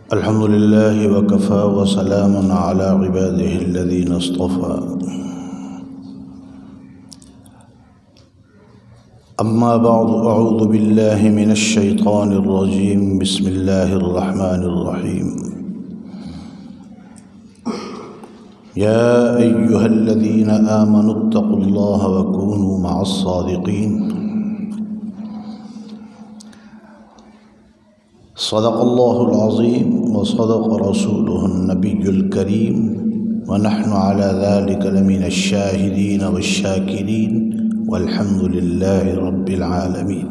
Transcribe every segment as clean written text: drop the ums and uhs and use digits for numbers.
الحمد لله وكفى وسلام على عباده الذين اصطفى أما بعد أعوذ بالله من الشيطان الرجيم بسم الله الرحمن الرحيم يا أيها الذين آمنوا اتقوا الله وكونوا مع الصادقين صدق الله العظيم وصدق رسوله النبي الكريم ونحن على ذلك لمن الشاهدين والشاكرين والحمد لله رب العالمين۔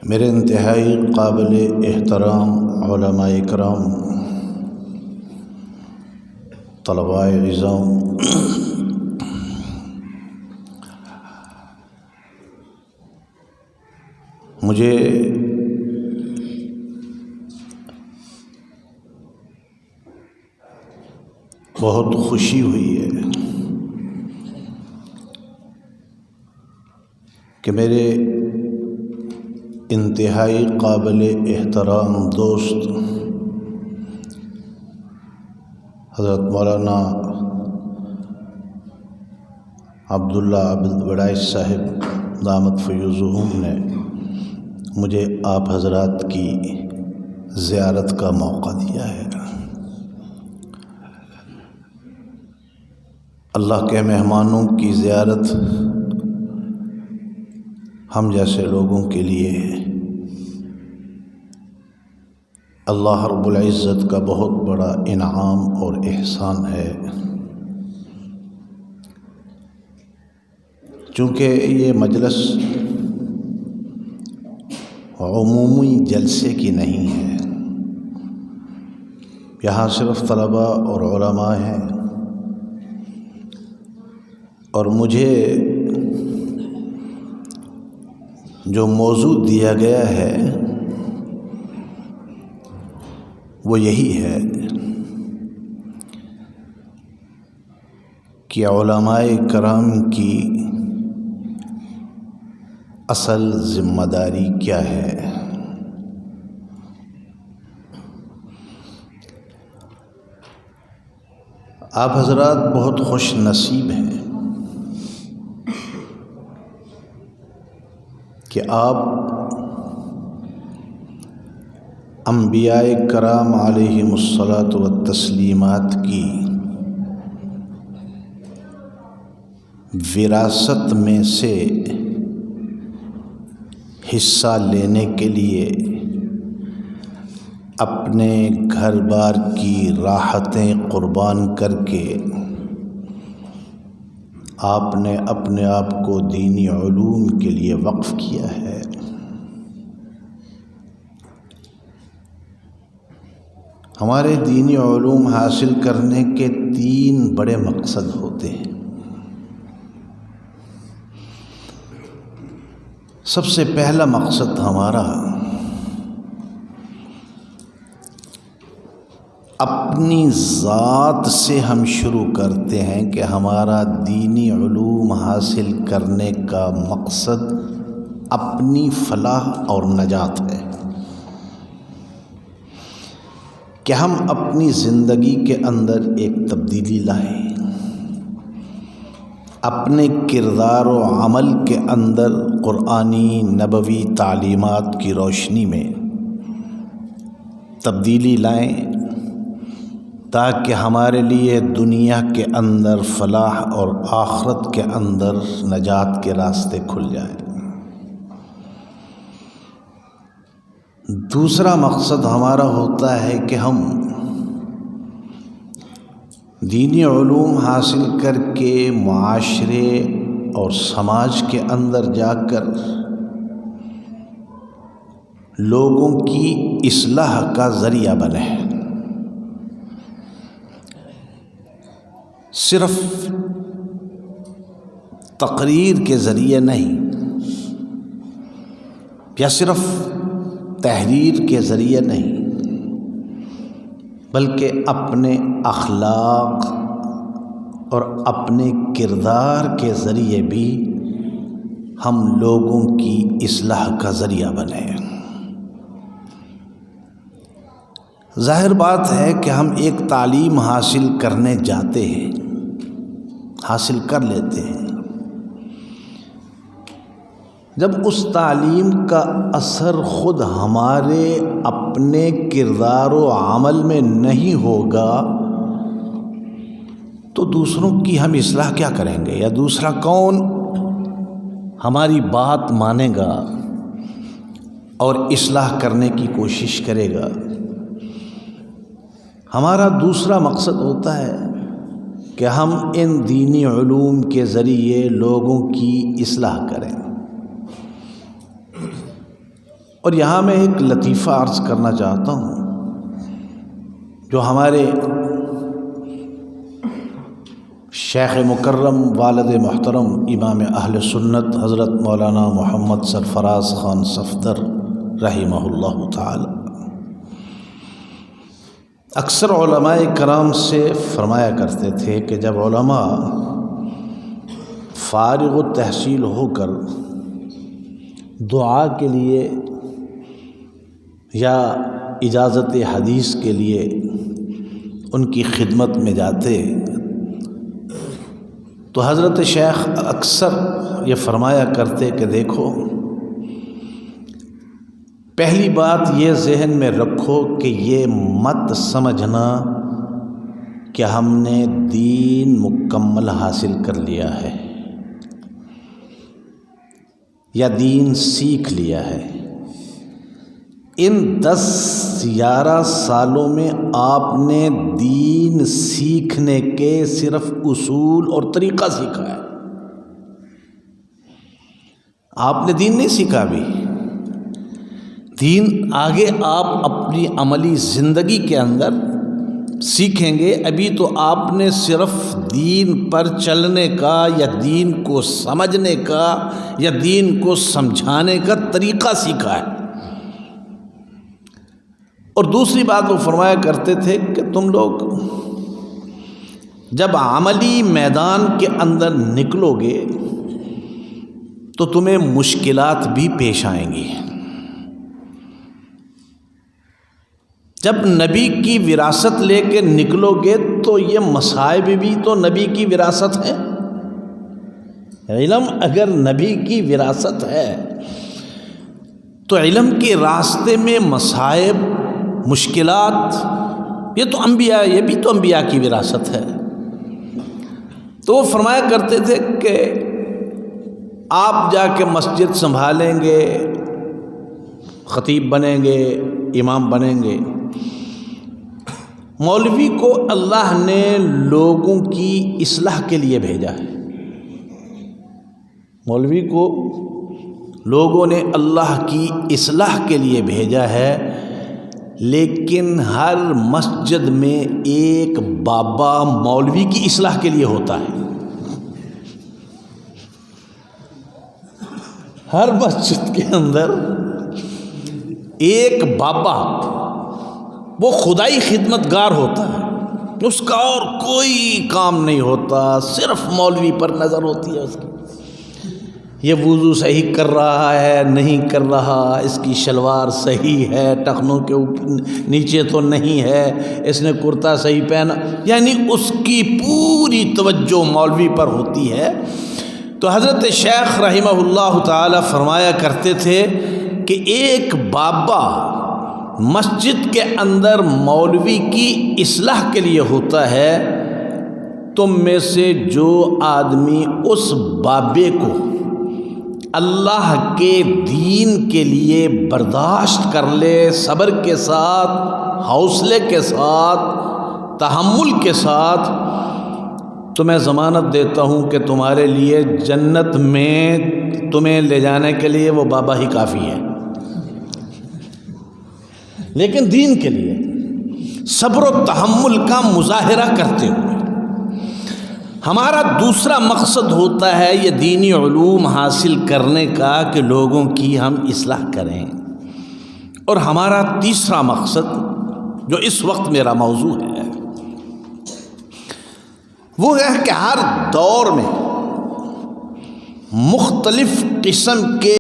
میرے انتہائی قابل احترام علماء اکرام، طلباء عزام، مجھے بہت خوشی ہوئی ہے کہ میرے انتہائی قابل احترام دوست حضرت مولانا عبداللہ عبد وڑائچ صاحب دامت فیوزہم نے مجھے آپ حضرات کی زیارت کا موقع دیا ہے۔ اللہ کے مہمانوں کی زیارت ہم جیسے لوگوں کے لیے اللہ رب العزت کا بہت بڑا انعام اور احسان ہے، چونکہ یہ مجلس عمومی جلسے کی نہیں ہے، یہاں صرف طلباء اور علماء ہیں، اور مجھے جو موضوع دیا گیا ہے وہ یہی ہے کہ علماء کرام کی اصل ذمہ داری کیا ہے۔ آپ حضرات بہت خوش نصیب ہیں کہ آپ انبیاء کرام علیہم الصلاۃ والتسلیمات کی وراثت میں سے حصہ لینے کے لیے اپنے گھر بار کی راحتیں قربان کر کے آپ نے اپنے آپ کو دینی علوم کے لیے وقف کیا ہے۔ ہمارے دینی علوم حاصل کرنے کے 3 بڑے مقصد ہوتے ہیں۔ سب سے پہلا مقصد ہمارا اپنی ذات سے ہم شروع کرتے ہیں کہ ہمارا دینی علوم حاصل کرنے کا مقصد اپنی فلاح اور نجات ہے، کہ ہم اپنی زندگی کے اندر ایک تبدیلی لائیں، اپنے کردار و عمل کے اندر قرآنی نبوی تعلیمات کی روشنی میں تبدیلی لائیں، تاکہ ہمارے لیے دنیا کے اندر فلاح اور آخرت کے اندر نجات کے راستے کھل جائیں۔ دوسرا مقصد ہمارا ہوتا ہے کہ ہم دینی علوم حاصل کر کے معاشرے اور سماج کے اندر جا کر لوگوں کی اصلاح کا ذریعہ بنے، صرف تقریر کے ذریعے نہیں، یا صرف تحریر کے ذریعے نہیں، بلکہ اپنے اخلاق اور اپنے کردار کے ذریعے بھی ہم لوگوں کی اصلاح کا ذریعہ بنیں۔ ظاہر بات ہے کہ ہم ایک تعلیم حاصل کرنے جاتے ہیں، حاصل کر لیتے ہیں، جب اس تعلیم کا اثر خود ہمارے اپنے کردار و عمل میں نہیں ہوگا تو دوسروں کی ہم اصلاح کیا کریں گے؟ یا دوسرا کون ہماری بات مانے گا اور اصلاح کرنے کی کوشش کرے گا؟ ہمارا دوسرا مقصد ہوتا ہے کہ ہم ان دینی علوم کے ذریعے لوگوں کی اصلاح کریں۔ اور یہاں میں ایک لطیفہ عرض کرنا چاہتا ہوں جو ہمارے شیخ مکرم والد محترم امام اہل سنت حضرت مولانا محمد سرفراز خان صفدر رحمہ اللہ تعالی اکثر علماء کرام سے فرمایا کرتے تھے کہ جب علماء فارغ التحصیل ہو کر دعا کے لیے یا اجازت حدیث کے لیے ان کی خدمت میں جاتے تو حضرت شیخ اکثر یہ فرمایا کرتے کہ دیکھو، پہلی بات یہ ذہن میں رکھو کہ یہ مت سمجھنا کہ ہم نے دین مکمل حاصل کر لیا ہے یا دین سیکھ لیا ہے۔ ان 10-11 سالوں میں آپ نے دین سیکھنے کے صرف اصول اور طریقہ سیکھا ہے، آپ نے دین نہیں سیکھا ابھی۔ دین آگے آپ اپنی عملی زندگی کے اندر سیکھیں گے، ابھی تو آپ نے صرف دین پر چلنے کا یا دین کو سمجھنے کا یا دین کو سمجھانے کا طریقہ سیکھا ہے۔ اور دوسری بات وہ فرمایا کرتے تھے کہ تم لوگ جب عملی میدان کے اندر نکلو گے تو تمہیں مشکلات بھی پیش آئیں گی۔ جب نبی کی وراثت لے کے نکلو گے تو یہ مصائب بھی تو نبی کی وراثت ہے۔ علم اگر نبی کی وراثت ہے تو علم کے راستے میں مصائب، مشکلات، یہ تو انبیاء، یہ بھی تو انبیاء کی وراثت ہے۔ تو وہ فرمایا کرتے تھے کہ آپ جا کے مسجد سنبھالیں گے، خطیب بنیں گے، امام بنیں گے، مولوی کو اللہ نے لوگوں کی اصلاح کے لیے بھیجا ہے۔ مولوی کو لوگوں نے اللہ کی اصلاح کے لیے بھیجا ہے، لیکن ہر مسجد میں ایک بابا مولوی کی اصلاح کے لیے ہوتا ہے۔ ہر مسجد کے اندر ایک بابا، وہ خدائی خدمتگار ہوتا ہے، اس کا اور کوئی کام نہیں ہوتا، صرف مولوی پر نظر ہوتی ہے اس کی۔ یہ وضو صحیح کر رہا ہے نہیں کر رہا، اس کی شلوار صحیح ہے، ٹخنوں کے نیچے تو نہیں ہے، اس نے کرتا صحیح پہنا، یعنی اس کی پوری توجہ مولوی پر ہوتی ہے۔ تو حضرت شیخ رحمہ اللہ تعالی فرمایا کرتے تھے کہ ایک بابا مسجد کے اندر مولوی کی اصلاح کے لیے ہوتا ہے، تم میں سے جو آدمی اس بابے کو اللہ کے دین کے لیے برداشت کر لے، صبر کے ساتھ، حوصلے کے ساتھ، تحمل کے ساتھ، تو میں ضمانت دیتا ہوں کہ تمہارے لیے جنت میں تمہیں لے جانے کے لیے وہ بابا ہی کافی ہے۔ لیکن دین کے لیے صبر و تحمل کا مظاہرہ کرتے ہوئے ہمارا دوسرا مقصد ہوتا ہے یہ دینی علوم حاصل کرنے کا کہ لوگوں کی ہم اصلاح کریں۔ اور ہمارا تیسرا مقصد جو اس وقت میرا موضوع ہے وہ ہے کہ ہر دور میں مختلف قسم کے